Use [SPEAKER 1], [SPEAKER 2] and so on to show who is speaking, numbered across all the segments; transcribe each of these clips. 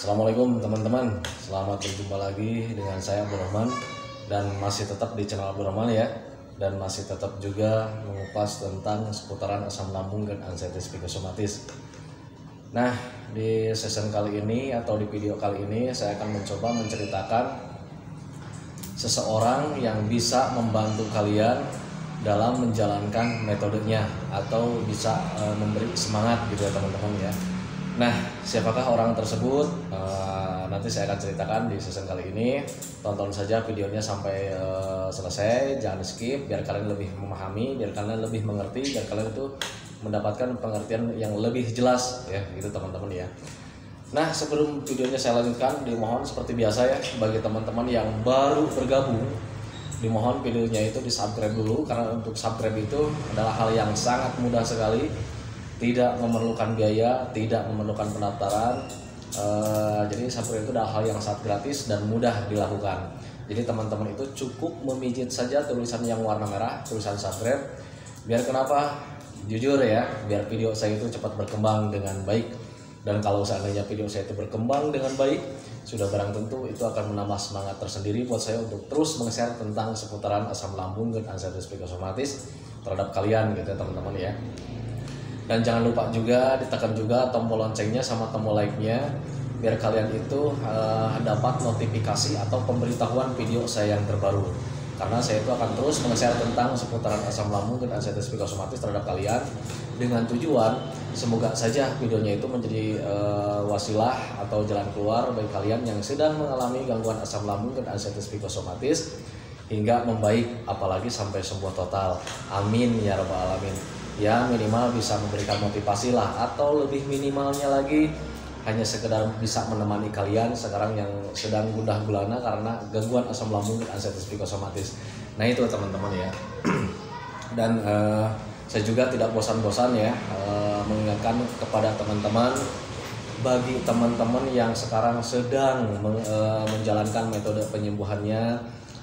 [SPEAKER 1] Assalamualaikum teman-teman, selamat berjumpa lagi dengan saya Abdul Rahman dan masih tetap di channel Abdul Rahman ya, dan masih tetap juga mengupas tentang seputaran asam lambung dan anxiety psikosomatis. Nah, di session kali ini atau di video kali ini saya akan mencoba menceritakan seseorang yang bisa membantu kalian dalam menjalankan metodenya atau bisa memberi semangat gitu ya teman-teman ya. Nah, siapakah orang tersebut? Nanti saya akan ceritakan di season kali ini. Tonton saja videonya sampai selesai, jangan skip, biar kalian lebih memahami, biar kalian lebih mengerti, biar kalian itu mendapatkan pengertian yang lebih jelas ya, gitu teman-teman ya. Nah, sebelum videonya saya lanjutkan, dimohon seperti biasa ya, bagi teman-teman yang baru bergabung, dimohon videonya itu di subscribe dulu, karena untuk subscribe itu adalah hal yang sangat mudah sekali. Tidak memerlukan biaya, tidak memerlukan pendaftaran. Jadi subscribe itu adalah hal yang sangat gratis dan mudah dilakukan. Jadi teman-teman itu cukup memijit saja tulisan yang warna merah, tulisan subscribe. Biar kenapa? Jujur ya, biar video saya itu cepat berkembang dengan baik. Dan kalau seandainya video saya itu berkembang dengan baik, sudah barang tentu itu akan menambah semangat tersendiri buat saya untuk terus meng-share tentang seputaran asam lambung dan anxiety psikosomatis terhadap kalian gitu ya teman-teman ya. Dan jangan lupa juga ditekan juga tombol loncengnya sama tombol like-nya biar kalian itu dapat notifikasi atau pemberitahuan video saya yang terbaru. Karena saya itu akan terus meng-share tentang seputaran asam lambung dan anxiety psikosomatis terhadap kalian dengan tujuan semoga saja videonya itu menjadi wasilah atau jalan keluar bagi kalian yang sedang mengalami gangguan asam lambung dan anxiety psikosomatis hingga membaik, apalagi sampai sembuh total. Amin ya rabbal alamin. Ya minimal bisa memberikan motivasi lah, atau lebih minimalnya lagi hanya sekedar bisa menemani kalian sekarang yang sedang gundah gulana karena gangguan asam lambung dan anxiety psikosomatis. Nah itu teman-teman ya. Dan saya juga tidak bosan-bosan ya mengingatkan kepada teman-teman, bagi teman-teman yang sekarang sedang menjalankan metode penyembuhannya,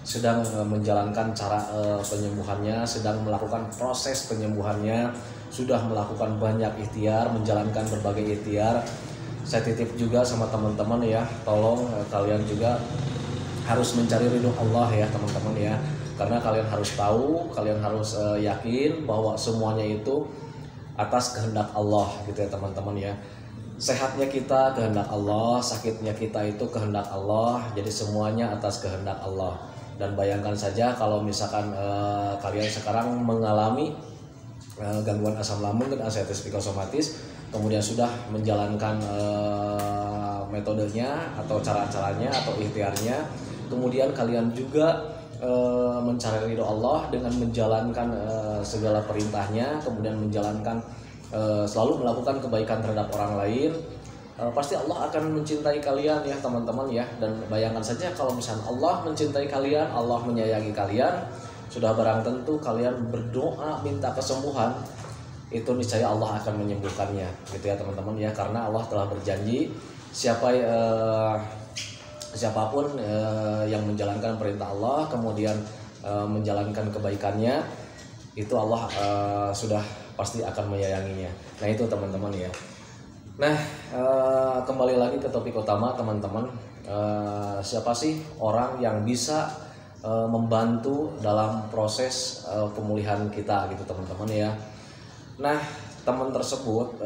[SPEAKER 1] sedang menjalankan cara penyembuhannya, sedang melakukan proses penyembuhannya, sudah melakukan banyak ikhtiar, menjalankan berbagai ikhtiar. Saya titip juga sama teman-teman ya, tolong kalian juga harus mencari ridho Allah ya teman-teman ya. Karena kalian harus tahu, kalian harus yakin bahwa semuanya itu atas kehendak Allah gitu ya teman-teman ya. Sehatnya kita kehendak Allah, sakitnya kita itu kehendak Allah, jadi semuanya atas kehendak Allah. Dan bayangkan saja kalau misalkan kalian sekarang mengalami gangguan asam lambung dan anxiety psikosomatis, kemudian sudah menjalankan metodenya atau cara-caranya atau ikhtiarnya, kemudian kalian juga mencari ridho Allah dengan menjalankan segala perintahnya, kemudian menjalankan selalu melakukan kebaikan terhadap orang lain, pasti Allah akan mencintai kalian ya teman-teman ya. Dan bayangkan saja kalau misalnya Allah mencintai kalian, Allah menyayangi kalian, sudah barang tentu kalian berdoa minta kesembuhan, itu niscaya Allah akan menyembuhkannya gitu ya teman-teman ya. Karena Allah telah berjanji siapapun yang menjalankan perintah Allah kemudian menjalankan kebaikannya, itu Allah sudah pasti akan menyayanginya. Nah itu teman-teman ya. Nah, kembali lagi ke topik utama teman-teman. Siapa sih orang yang bisa membantu dalam proses pemulihan kita gitu teman-teman ya. Nah, teman tersebut,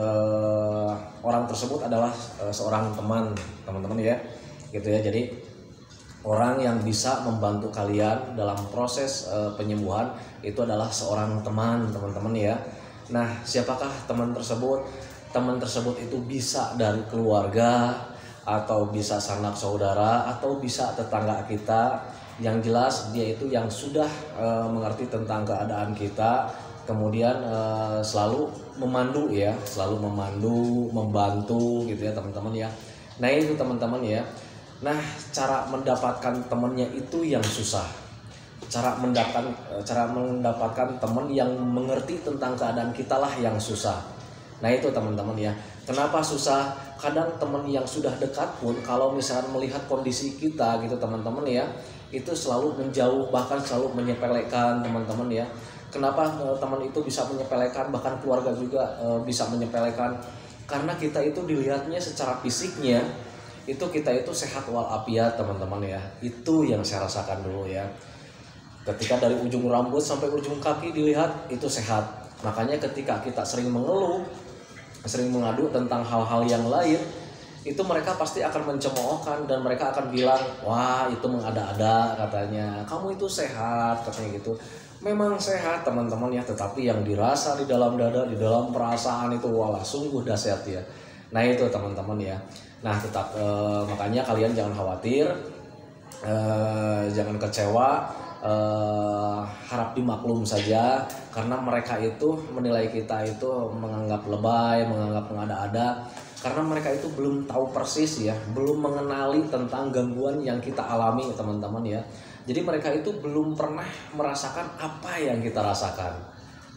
[SPEAKER 1] orang tersebut adalah seorang teman-teman ya, gitu ya. Jadi orang yang bisa membantu kalian dalam proses penyembuhan itu adalah seorang teman-teman ya. Nah, siapakah teman tersebut? Teman tersebut itu bisa dari keluarga, atau bisa sanak saudara, atau bisa tetangga kita. Yang jelas dia itu yang sudah mengerti tentang keadaan kita, kemudian selalu memandu ya, selalu memandu, membantu gitu ya teman-teman ya. Nah itu teman-teman ya. Nah cara mendapatkan temannya itu yang susah. Cara mendapatkan teman yang mengerti tentang keadaan kita lah yang susah. Nah itu teman-teman ya. Kenapa susah? Kadang teman yang sudah dekat pun kalau misalkan melihat kondisi kita gitu teman-teman ya, itu selalu menjauh, bahkan selalu menyepelekan teman-teman ya. Kenapa teman itu bisa menyepelekan, bahkan keluarga juga bisa menyepelekan? Karena kita itu dilihatnya secara fisiknya itu kita itu sehat walafiat teman-teman ya. Itu yang saya rasakan dulu ya. Ketika dari ujung rambut sampai ujung kaki dilihat itu sehat. Makanya ketika kita sering mengeluh, sering mengadu tentang hal-hal yang lain, itu mereka pasti akan mencemoohkan dan mereka akan bilang, wah itu mengada-ada katanya, kamu itu sehat katanya gitu. Memang sehat teman-teman ya, tetapi yang dirasa di dalam dada, di dalam perasaan itu walah sungguh dahsyat ya. Nah itu teman-teman ya. Nah tetap makanya kalian jangan khawatir, jangan kecewa, harap dimaklum saja, karena mereka itu menilai kita itu menganggap lebay, menganggap mengada-ada, karena mereka itu belum tahu persis ya, belum mengenali tentang gangguan yang kita alami teman-teman ya. Jadi mereka itu belum pernah merasakan apa yang kita rasakan.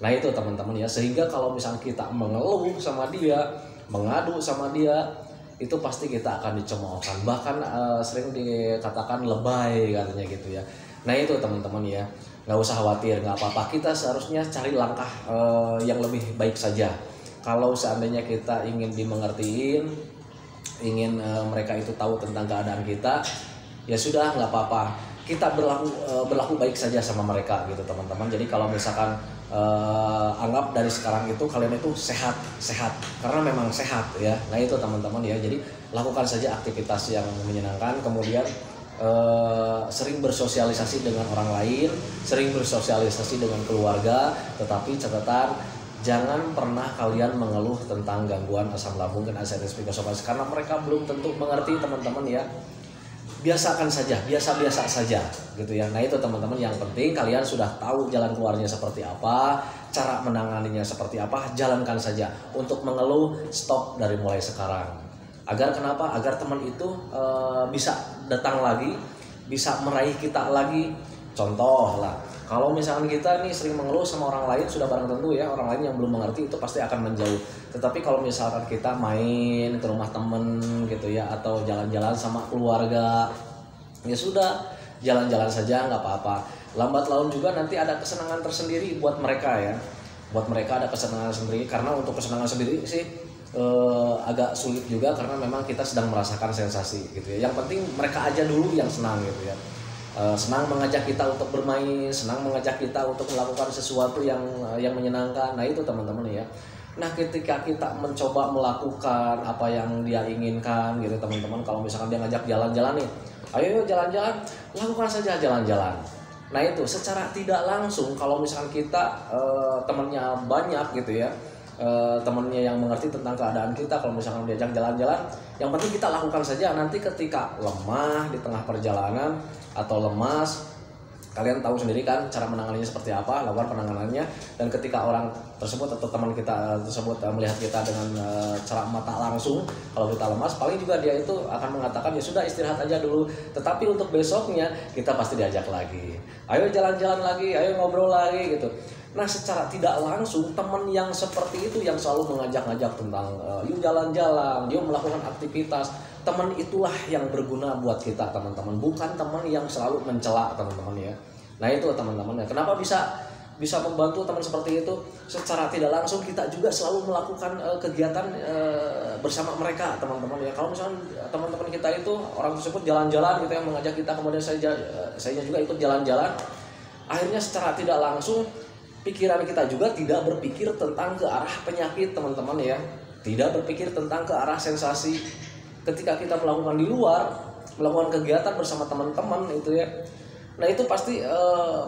[SPEAKER 1] Nah itu teman-teman ya, sehingga kalau misalnya kita mengeluh sama dia, mengadu sama dia, itu pasti kita akan dicemoohkan, bahkan sering dikatakan lebay katanya gitu ya. Nah itu teman-teman ya, nggak usah khawatir, nggak apa-apa. Kita seharusnya cari langkah yang lebih baik saja. Kalau seandainya kita ingin dimengertiin, ingin mereka itu tahu tentang keadaan kita, ya sudah nggak apa-apa. Kita berlaku baik saja sama mereka gitu teman-teman. Jadi kalau misalkan anggap dari sekarang itu kalian itu sehat karena memang sehat ya. Nah itu teman-teman ya. Jadi lakukan saja aktivitas yang menyenangkan, kemudian sering bersosialisasi dengan orang lain, sering bersosialisasi dengan keluarga. Tetapi catatan, jangan pernah kalian mengeluh tentang gangguan asam lambung dan anxiety psychosomatis, karena mereka belum tentu mengerti teman-teman ya. Biasakan saja, biasa-biasa saja gitu ya. Nah itu teman-teman, yang penting kalian sudah tahu jalan keluarnya seperti apa, cara menanganinya seperti apa, jalankan saja. Untuk mengeluh, stop dari mulai sekarang. Agar kenapa? Agar teman itu bisa datang lagi, bisa meraih kita lagi. Contoh lah, kalau misalkan kita nih sering mengeluh sama orang lain, sudah barang tentu ya, orang lain yang belum mengerti itu pasti akan menjauh. Tetapi kalau misalkan kita main ke rumah temen gitu ya, atau jalan-jalan sama keluarga, ya sudah, jalan-jalan saja nggak apa-apa. Lambat laun juga nanti ada kesenangan tersendiri buat mereka ya. Buat mereka ada kesenangan sendiri, karena untuk kesenangan sendiri sih agak sulit juga, karena memang kita sedang merasakan sensasi gitu ya. Yang penting mereka aja dulu yang senang gitu ya. Senang mengajak kita untuk bermain, senang mengajak kita untuk melakukan sesuatu yang menyenangkan. Nah itu teman-teman ya. Nah ketika kita mencoba melakukan apa yang dia inginkan gitu teman-teman, kalau misalkan dia ngajak jalan-jalan nih, ayo jalan-jalan, lakukan saja jalan-jalan. Nah itu secara tidak langsung, kalau misalkan kita temannya banyak gitu ya, temannya yang mengerti tentang keadaan kita, kalau misalkan diajak jalan-jalan, yang penting kita lakukan saja. Nanti ketika lemah di tengah perjalanan atau lemas, kalian tahu sendiri kan cara menanganinya seperti apa, lakukan penanganannya. Dan ketika orang tersebut atau teman kita tersebut melihat kita dengan cara mata langsung, kalau kita lemas, paling juga dia itu akan mengatakan ya sudah istirahat aja dulu. Tetapi untuk besoknya kita pasti diajak lagi, ayo jalan-jalan lagi, ayo ngobrol lagi gitu. Nah secara tidak langsung, teman yang seperti itu yang selalu mengajak-ngajak tentang yuk jalan-jalan, yuk melakukan aktivitas, teman itulah yang berguna buat kita teman-teman, bukan teman yang selalu mencela teman-teman ya. Nah itu teman-teman ya, kenapa bisa membantu teman seperti itu? Secara tidak langsung kita juga selalu melakukan kegiatan bersama mereka teman-teman ya. Kalau misalnya teman-teman kita itu orang tersebut jalan-jalan gitu yang mengajak kita, kemudian saya juga ikut jalan-jalan, akhirnya secara tidak langsung pikiran kita juga tidak berpikir tentang ke arah penyakit teman-teman ya, tidak berpikir tentang ke arah sensasi. Ketika kita melakukan di luar, melakukan kegiatan bersama teman-teman itu ya, nah itu pasti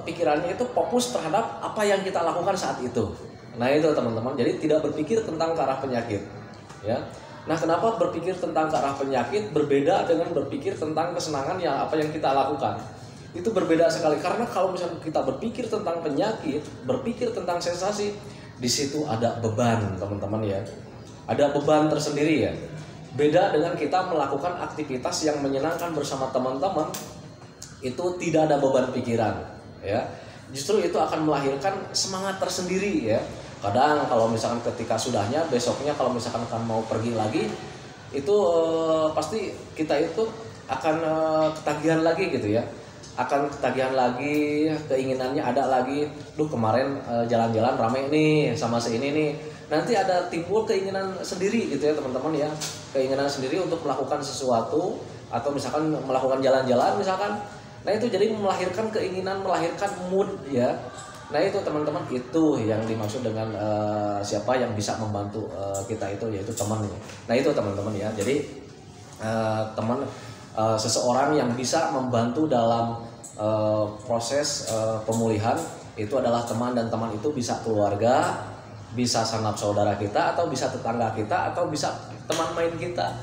[SPEAKER 1] pikirannya itu fokus terhadap apa yang kita lakukan saat itu. Nah itu teman-teman, jadi tidak berpikir tentang ke arah penyakit ya. Nah kenapa berpikir tentang ke arah penyakit berbeda dengan berpikir tentang kesenangan yang apa yang kita lakukan? Itu berbeda sekali, karena kalau misalnya kita berpikir tentang penyakit, berpikir tentang sensasi, di situ ada beban teman-teman ya, ada beban tersendiri ya. Beda dengan kita melakukan aktivitas yang menyenangkan bersama teman-teman, itu tidak ada beban pikiran ya. Justru itu akan melahirkan semangat tersendiri ya. Kadang kalau misalkan ketika sudahnya, besoknya kalau misalkan akan mau pergi lagi, itu pasti kita itu akan ketagihan lagi gitu ya. akan ketagihan lagi, keinginannya ada lagi. Duh kemarin jalan-jalan rame nih sama si ini nih. Nanti ada timbul keinginan sendiri gitu ya teman-teman ya. Keinginan sendiri untuk melakukan sesuatu atau misalkan melakukan jalan-jalan misalkan. Nah itu jadi melahirkan keinginan, melahirkan mood ya. Nah itu teman-teman, itu yang dimaksud dengan siapa yang bisa membantu kita itu, yaitu teman. Nah itu teman-teman ya. Jadi teman, seseorang yang bisa membantu dalam proses pemulihan itu adalah teman, dan teman itu bisa keluarga, bisa sanak saudara kita, atau bisa tetangga kita, atau bisa teman main kita.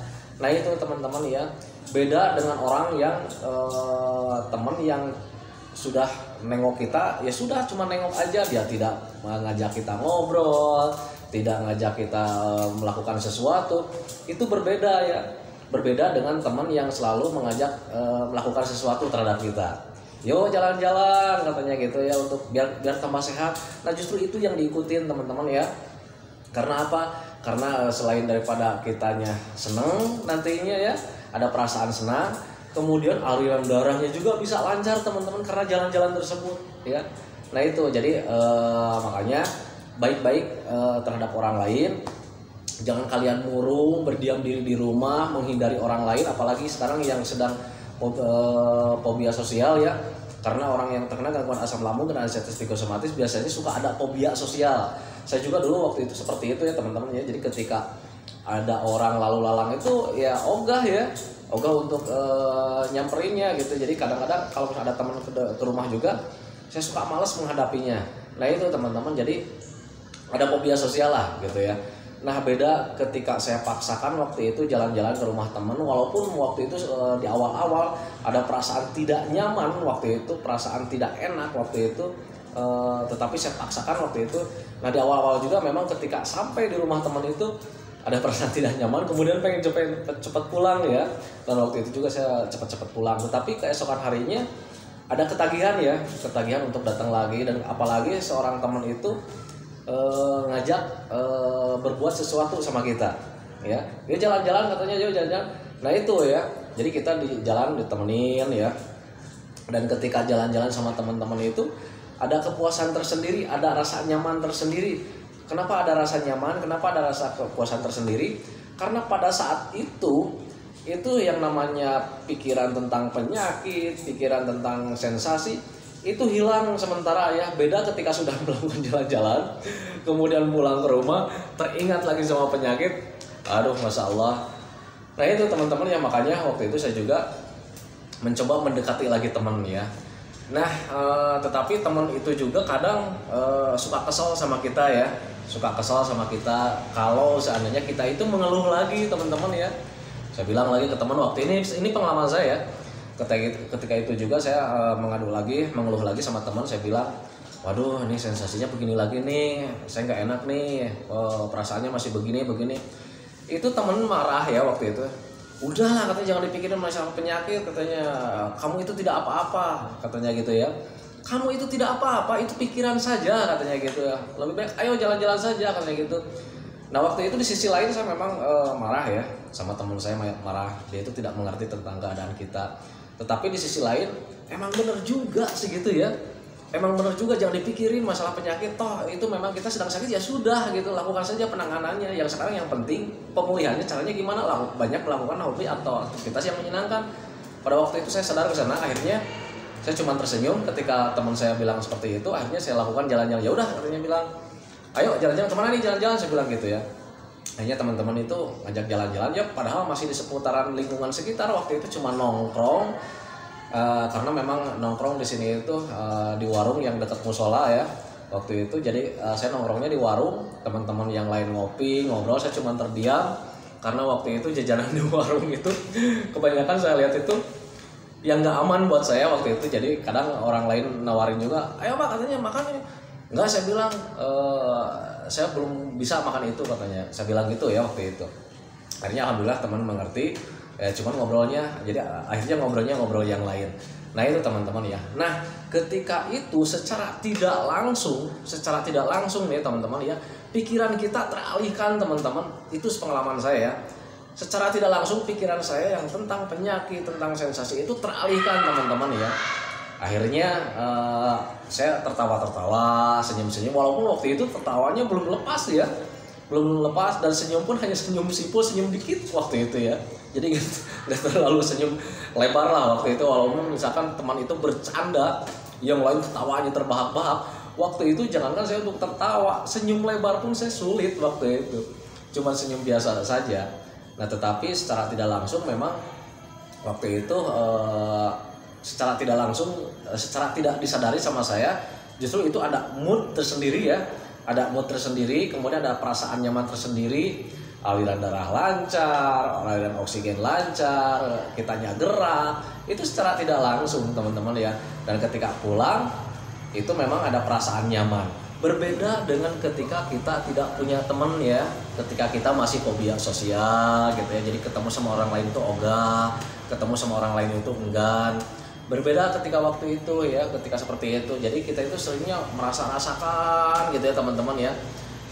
[SPEAKER 1] Nah itu teman-teman ya, beda dengan orang yang teman yang sudah nengok kita, ya sudah cuma nengok aja, dia tidak mengajak kita ngobrol, tidak ngajak kita melakukan sesuatu. Itu berbeda ya, berbeda dengan teman yang selalu mengajak melakukan sesuatu terhadap kita. Yo jalan-jalan katanya gitu ya, untuk biar tambah sehat. Nah justru itu yang diikutin teman-teman ya. Karena apa? Karena selain daripada kitanya seneng nantinya ya, ada perasaan senang, kemudian aliran darahnya juga bisa lancar teman-teman karena jalan-jalan tersebut ya. Nah itu jadi makanya baik-baik terhadap orang lain. Jangan kalian murung, berdiam diri di rumah, menghindari orang lain, apalagi sekarang yang sedang fobia sosial ya. Karena orang yang terkena gangguan asam lambung dan anxietas psikosomatis biasanya suka ada fobia sosial. Saya juga dulu waktu itu seperti itu ya teman-teman ya. Jadi ketika ada orang lalu lalang itu ya ogah untuk nyamperinnya gitu. Jadi kadang-kadang kalau ada teman ke rumah juga, saya suka malas menghadapinya. Nah itu teman-teman, jadi ada fobia sosial lah gitu ya. Nah beda ketika saya paksakan waktu itu jalan-jalan ke rumah teman, walaupun waktu itu di awal-awal ada perasaan tidak nyaman waktu itu, perasaan tidak enak waktu itu, tetapi saya paksakan waktu itu. Nah di awal-awal juga memang ketika sampai di rumah teman itu ada perasaan tidak nyaman, kemudian pengen cepat pulang ya. Dan waktu itu juga saya cepat-cepat pulang, tetapi keesokan harinya ada ketagihan ya, ketagihan untuk datang lagi. Dan apalagi seorang teman itu ngajak berbuat sesuatu sama kita ya. Dia jalan-jalan katanya, dia jalan-jalan. Nah itu ya, jadi kita di jalan ditemenin ya. Dan ketika jalan-jalan sama teman-teman itu ada kepuasan tersendiri, ada rasa nyaman tersendiri. Kenapa ada rasa nyaman? Kenapa ada rasa kepuasan tersendiri? Karena pada saat itu yang namanya pikiran tentang penyakit, pikiran tentang sensasi itu hilang sementara ya. Beda ketika sudah melakukan jalan-jalan, kemudian pulang ke rumah teringat lagi sama penyakit, aduh masya Allah. Nah itu teman-teman ya, makanya waktu itu saya juga mencoba mendekati lagi teman ya. Nah tetapi teman itu juga kadang suka kesal sama kita ya, suka kesal sama kita kalau seandainya kita itu mengeluh lagi teman-teman ya. Saya bilang lagi ke teman waktu ini pengalaman saya. Ketika itu juga saya mengeluh lagi sama teman. Saya bilang, waduh ini sensasinya begini lagi nih, saya nggak enak nih, perasaannya masih begini. Itu teman marah ya waktu itu. Udahlah katanya, jangan dipikirin masalah penyakit, katanya kamu itu tidak apa-apa katanya gitu ya. Kamu itu tidak apa-apa, itu pikiran saja katanya gitu ya. Lebih baik ayo jalan-jalan saja katanya gitu. Nah waktu itu di sisi lain saya memang marah ya sama teman saya, marah, dia itu tidak mengerti tentang keadaan kita. Tetapi di sisi lain emang bener juga segitu ya, emang bener juga, jangan dipikirin masalah penyakit, toh itu memang kita sedang sakit ya sudah gitu, lakukan saja penanganannya. Yang sekarang yang penting pemulihannya, caranya gimana, banyak melakukan hobi atau aktivitas yang menyenangkan. Pada waktu itu saya sadar ke sana, akhirnya saya cuma tersenyum ketika teman saya bilang seperti itu. Akhirnya saya lakukan jalan-jalan. Ya udah katanya bilang, ayo jalan-jalan kemana nih, jalan-jalan, saya bilang gitu ya. Akhirnya teman-teman itu ngajak jalan-jalan ya, padahal masih di seputaran lingkungan sekitar. Waktu itu cuma nongkrong, karena memang nongkrong di sini itu di warung yang dekat musola ya. Waktu itu jadi saya nongkrongnya di warung, teman-teman yang lain ngopi ngobrol, saya cuma terdiam karena waktu itu jajanan di warung itu kebanyakan saya lihat itu yang nggak aman buat saya waktu itu. Jadi kadang orang lain nawarin juga, ayo pak katanya makan ini. Enggak, saya bilang saya belum bisa makan itu katanya. Saya bilang gitu ya waktu itu. Akhirnya alhamdulillah teman mengerti. Cuman ngobrolnya, jadi akhirnya ngobrol yang lain. Nah itu teman-teman ya. Nah ketika itu secara tidak langsung nih teman-teman ya, pikiran kita teralihkan teman-teman. Itu pengalaman saya ya. Secara tidak langsung pikiran saya yang tentang penyakit, tentang sensasi itu teralihkan teman-teman ya. Akhirnya saya tertawa-tertawa, senyum-senyum, walaupun waktu itu tertawanya belum lepas ya, belum lepas, dan senyum pun hanya senyum simpul, senyum dikit waktu itu ya. Jadi nggak terlalu senyum lebar lah waktu itu, walaupun misalkan teman itu bercanda, yang lain ketawanya terbahak-bahak. Waktu itu jangankan saya untuk tertawa, senyum lebar pun saya sulit waktu itu, cuma senyum biasa saja. Nah tetapi secara tidak langsung memang waktu itu secara tidak langsung, secara tidak disadari sama saya, justru itu ada mood tersendiri ya, ada mood tersendiri, kemudian ada perasaan nyaman tersendiri, aliran darah lancar, aliran oksigen lancar, kitanya gerak, itu secara tidak langsung teman-teman ya. Dan ketika pulang itu memang ada perasaan nyaman. Berbeda dengan ketika kita tidak punya teman ya, ketika kita masih fobia sosial gitu ya, jadi ketemu sama orang lain itu ogah, ketemu sama orang lain itu enggan. Berbeda ketika waktu itu ya, ketika seperti itu, jadi kita itu seringnya merasa-rasakan gitu ya teman-teman ya.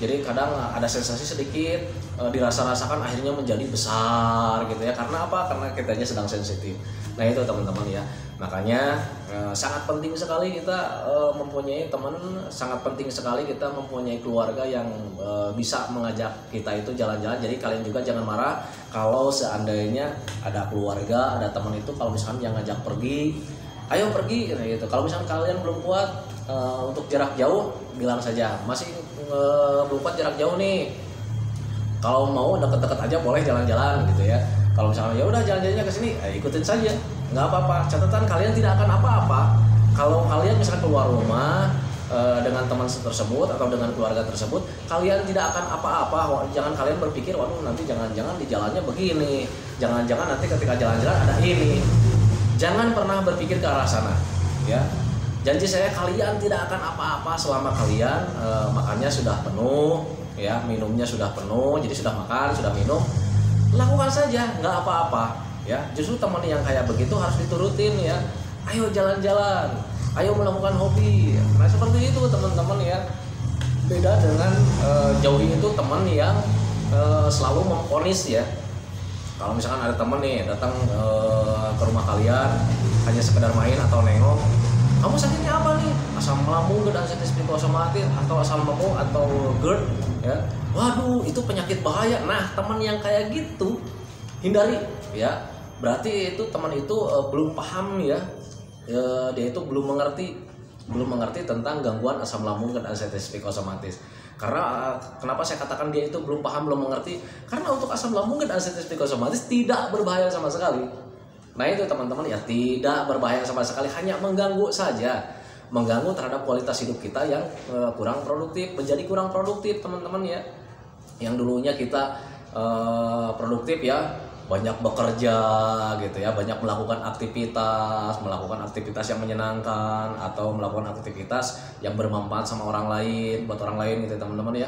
[SPEAKER 1] Jadi kadang ada sensasi sedikit dirasa-rasakan, akhirnya menjadi besar gitu ya. Karena apa? Karena kitanya sedang sensitif. Nah itu teman-teman ya. Makanya sangat penting sekali kita mempunyai teman, sangat penting sekali kita mempunyai keluarga yang bisa mengajak kita itu jalan-jalan. Jadi kalian juga jangan marah kalau seandainya ada keluarga, ada teman itu kalau misalkan yang ngajak pergi, ayo pergi gitu. Kalau misalkan kalian belum kuat untuk jarak jauh, bilang saja masih belum kuat jarak jauh nih. Kalau mau deket-deket aja boleh jalan-jalan gitu ya. Kalau misalnya ya udah jalan-jalannya ke sini, ikutin saja, nggak apa-apa. Catatan kalian tidak akan apa-apa. Kalau kalian misalnya keluar rumah dengan teman tersebut atau dengan keluarga tersebut, kalian tidak akan apa-apa. Jangan kalian berpikir, waduh nanti jangan-jangan di jalannya begini, jangan-jangan nanti ketika jalan-jalan ada ini. Jangan pernah berpikir ke arah sana, ya. Janji saya kalian tidak akan apa-apa selama kalian makannya sudah penuh, ya, minumnya sudah penuh, jadi sudah makan, sudah minum, lakukan saja, nggak apa-apa, ya. Justru teman yang kayak begitu harus diturutin ya. Ayo jalan-jalan, ayo melakukan hobi. Nah seperti itu teman-teman ya. Beda dengan jauhi itu teman yang selalu memvonis ya. Kalau misalkan ada teman nih datang ke rumah kalian hanya sekedar main atau nengok, kamu sakitnya apa nih? Asam lambung, GERD, ansitis psikosomatis, atau asam lambung atau GERD ya. Waduh, itu penyakit bahaya. Nah, teman yang kayak gitu hindari ya. Berarti itu teman itu belum paham ya. Dia itu belum mengerti tentang gangguan asam lambung dan ansitis psikosomatis. Karena kenapa saya katakan dia itu belum paham, belum mengerti? Karena untuk asam lambung dan ansitis psikosomatis tidak berbahaya sama sekali. Nah itu teman-teman ya, tidak berbahaya sama sekali, hanya mengganggu saja, mengganggu terhadap kualitas hidup kita yang kurang produktif, menjadi kurang produktif teman-teman ya. Yang dulunya kita produktif ya, banyak bekerja gitu ya, banyak melakukan aktivitas yang menyenangkan atau melakukan aktivitas yang bermanfaat sama orang lain, buat orang lain gitu teman-teman ya.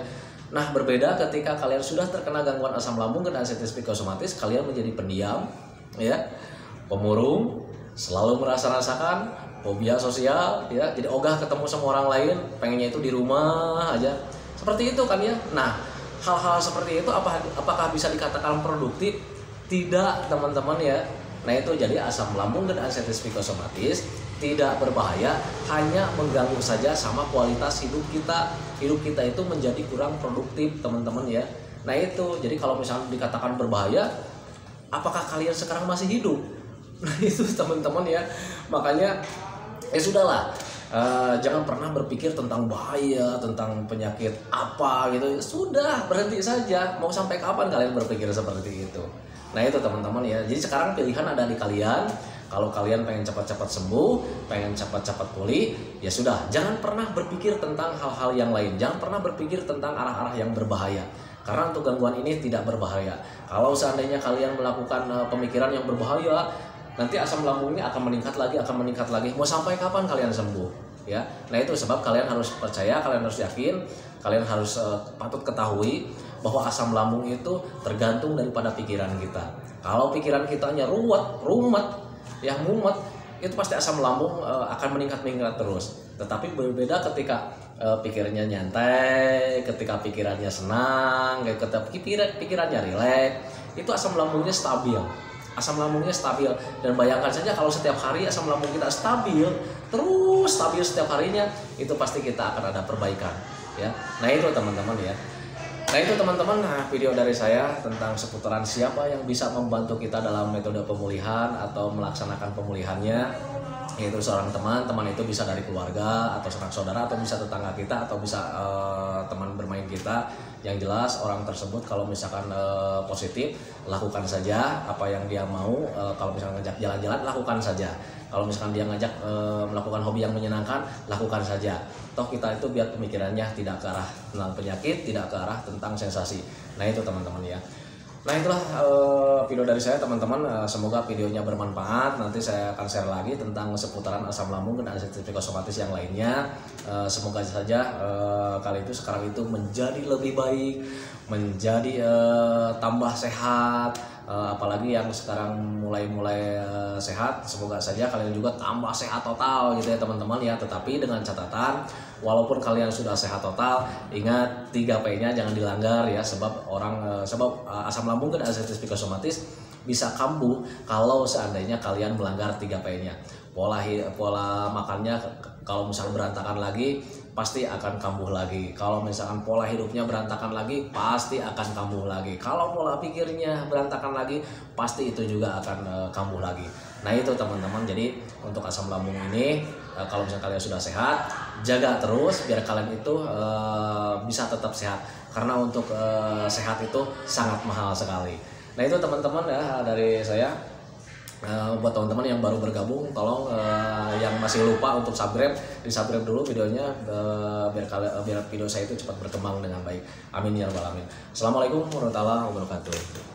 [SPEAKER 1] Nah berbeda ketika kalian sudah terkena gangguan asam lambung dan ansitis psikosomatis, kalian menjadi pendiam ya, pemurung, selalu merasa-rasakan, fobia sosial ya, jadi ogah ketemu sama orang lain, pengennya itu di rumah aja, seperti itu kan ya. Nah hal-hal seperti itu apakah bisa dikatakan produktif? Tidak teman-teman ya. Nah itu jadi asam lambung dan ansitis psikosomatis tidak berbahaya, hanya mengganggu saja sama kualitas hidup kita. Hidup kita itu menjadi kurang produktif teman-teman ya. Nah itu jadi kalau misalnya dikatakan berbahaya, apakah kalian sekarang masih hidup? Nah itu teman-teman ya. Makanya ya sudahlah, jangan pernah berpikir tentang bahaya, tentang penyakit apa gitu. Sudah, berhenti saja. Mau sampai kapan kalian berpikir seperti itu? Nah itu teman-teman ya. Jadi sekarang pilihan ada di kalian. Kalau kalian pengen cepat-cepat sembuh, pengen cepat-cepat pulih, ya sudah, jangan pernah berpikir tentang hal-hal yang lain. Jangan pernah berpikir tentang arah-arah yang berbahaya. Karena untuk gangguan ini tidak berbahaya. Kalau seandainya kalian melakukan pemikiran yang berbahaya, nanti asam lambungnya akan meningkat lagi. Mau sampai kapan kalian sembuh? Ya, nah itu sebab kalian harus percaya, kalian harus yakin, kalian harus patut ketahui bahwa asam lambung itu tergantung daripada pikiran kita. Kalau pikiran kitanya rumet, itu pasti asam lambung akan meningkat terus. Tetapi berbeda ketika pikirannya nyantai, ketika pikirannya senang, ketika pikirannya rileks, itu asam lambungnya stabil. asam lambungnya stabil. Dan bayangkan saja kalau setiap hari asam lambung kita stabil, terus stabil setiap harinya, itu pasti kita akan ada perbaikan ya. Nah itu teman-teman ya. Nah itu teman-teman, video dari saya tentang seputaran siapa yang bisa membantu kita dalam metode pemulihan atau melaksanakan pemulihannya, yaitu seorang teman itu bisa dari keluarga atau sanak saudara atau bisa tetangga kita atau bisa teman bermain kita. Yang jelas orang tersebut kalau misalkan positif, lakukan saja apa yang dia mau. Kalau misalkan ngajak jalan-jalan, lakukan saja. Kalau misalkan dia ngajak melakukan hobi yang menyenangkan, lakukan saja. Toh kita itu biar pemikirannya tidak ke arah tentang penyakit, tidak ke arah tentang sensasi. Nah itu teman-teman ya. Nah itulah video dari saya teman-teman. Semoga videonya bermanfaat. Nanti saya akan share lagi tentang seputaran asam lambung dan anestesi psikosomatis yang lainnya. Semoga saja kali itu sekarang itu menjadi lebih baik, menjadi tambah sehat. Apalagi yang sekarang mulai sehat, semoga saja kalian juga tambah sehat total gitu ya teman-teman ya. Tetapi dengan catatan, walaupun kalian sudah sehat total, ingat 3P-nya jangan dilanggar ya. Sebab asam lambung dan anestesi psikosomatis bisa kambuh kalau seandainya kalian melanggar 3P-nya. Pola makannya kalau misalnya berantakan lagi, pasti akan kambuh lagi. Kalau misalkan pola hidupnya berantakan lagi, pasti akan kambuh lagi. Kalau pola pikirnya berantakan lagi, pasti itu juga akan kambuh lagi. Nah itu teman-teman. Jadi untuk asam lambung ini, kalau misalkan kalian sudah sehat, jaga terus biar kalian itu bisa tetap sehat. Karena untuk sehat itu sangat mahal sekali. Nah itu teman-teman ya dari saya. Buat teman-teman yang baru bergabung, tolong yang masih lupa untuk subscribe, di-subscribe dulu videonya biar video saya itu cepat berkembang dengan baik. Amin ya rabbal alamin. Assalamualaikum warahmatullahi wabarakatuh.